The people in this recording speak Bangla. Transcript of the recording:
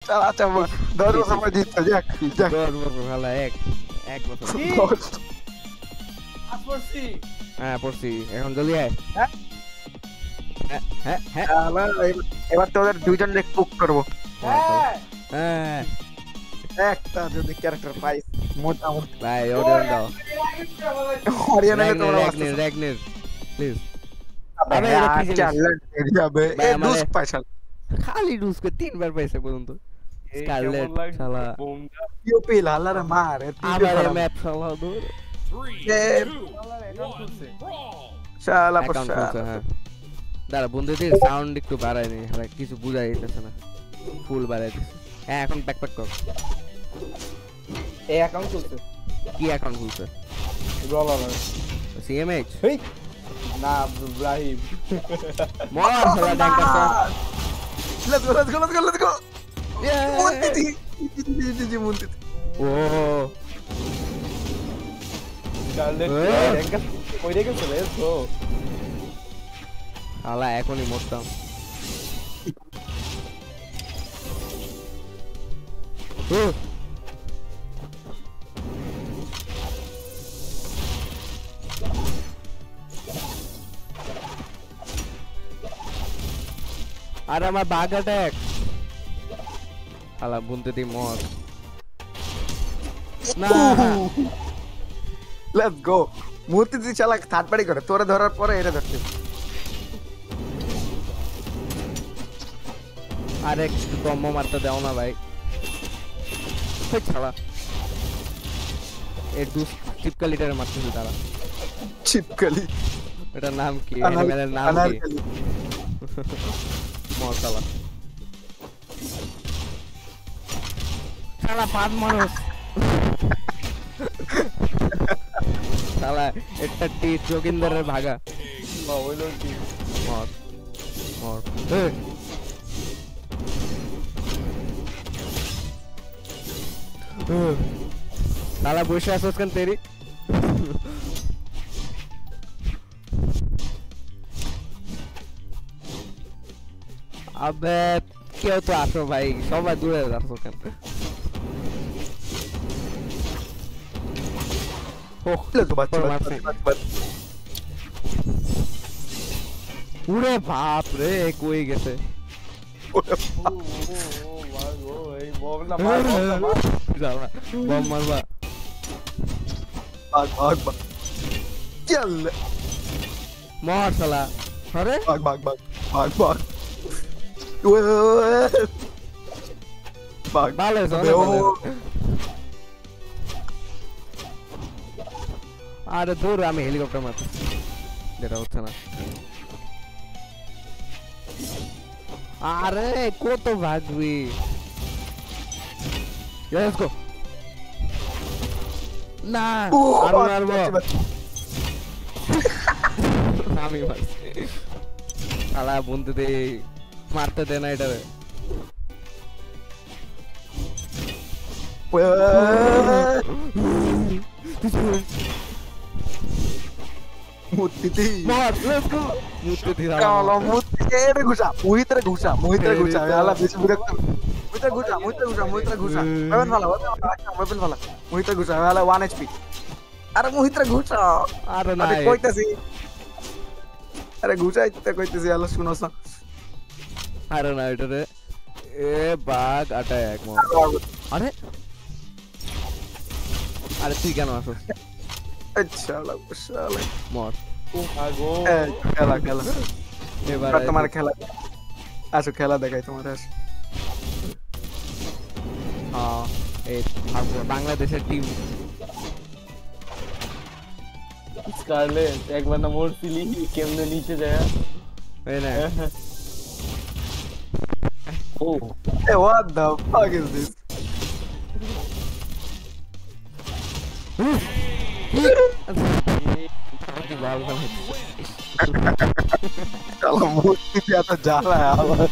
চালা আচ্ছা 10 বছর পর জিতছো যাক যাক 10 বছর হালা এক বছর আপসি হ্যাঁ পড়ছি এখন জলদি আয় হ্যাঁ? হ্যাঁ এবার তোদের দুইজনের কুক করবো হ্যাঁ হ্যাঁ একটা যদি ক্যারেক্টার পাই মোটামুটি ভাই অডিয়ন দাও হরিয়ানা তোমরা র্যাগনার প্লিজ আবে চ্যালেঞ্জ যাবে ভাই, এ আমারে- দুস পয়সা খালি রুসকে 3 বার পাইছে পর্যন্ত স্কারলেট শালা ইউপি লালারে মার আবার ম্যাপ শালা দূর শালা অ্যাকাউন্ট পয়সা খুলছে হ্যাঁ দাঁড়া বন্ধুদের সাউন্ড একটু বাড়াই নি হালা কিছু বুঝাই যাচ্ছে না ফুল বাড়াই দিছে হ্যাঁ এখন প্যাক কর এই অ্যাকাউন্ট চলছে কি অ্যাকাউন্ট খুলছে রলার সিএমএইচ হেই না ইব্রাহিম মর শালা ড্যাঙ্কার লেটস গো মুন্তি জি মুন্তি ও স্কারলেট এই। র্যাঙ্কার কই রে গেছে রে তো শালা এখনই মরতাম ও আর আমার বাগ অ্যাটাক শালা বুনতে দি মর না লেটস গো মুন্তি জি চালা থার্ড পার্টি করে তোরে ধরার পরে এটা ধরতে আরে একটু কম মারতে দাও না ভাই ওই ছাড়া এর দুস চিপকালিটারে মারতেছে তারা চিপকলি এটার নাম কি অ্যানিমেলের নাম কি আনারকলি মশালা শালা পাঁচ মানুষ শালা একটা টি যোগিন্দরের ভাগা বা হইলো কি মর মর শালা বসে আসছ কেন তেরি আবে কেউ তো আসো ভাই সবাই দূরে আসো কেন ওহ লেটস বাচ্চা পর মারছে। উরে বাপ রে কই গেছে ও মার গো এই বল না মার যাবা বম মারবা ভাগ ভাগ ভাগ চল মর শালা আরে ভাগ ভাগ ভাগ ভাগ ভাগ ওয়ে ভাগ ভালো হয়েছে, আবে, অনেক ও, ভালো হয়েছে। আরে দূর আমি হেলিকপ্টার মারছি যেটা হচ্ছে না আরে কত ভাগবি লেটস গো না ও, আমি মারবো বাচ্চা, বাচ্চা। আমি মারছি শালা বন্ধু দে মারতে দে না এটারে ওয়ে, মুত্তিতি মার লেটস গো মুতে দিরা কালো মুত্তিরে ঘুষা মুহিতরে ঘুষা আলা বেশি বিরক্ত মুহিতরে ঘুষা ওয়েপন ফালা মুহিতরে ঘুষা আলা 1 এইচপি আরে মুহিতরে ঘুষা আরে আরে নাই কইতাছি আরে ঘুষাইতে কইতেছি আলা শুনোস না আরে না এটারে এ বাগ অ্যাটাক মর আরে আরে তুই কেন আসছ আচ্ছা শালা মর ও মার গো খেলা খেলা এবার এবার তোমার খেলা আসো খেলা দেখাই তোমার আসো হ্যাঁ এই বাংলাদেশের টিম স্কারলেট একবার না মরছিলি কেমনে নিচে যায় এই না ও Hey, what the fuck is this? শালা মূর্তি এত জ্বালা আমার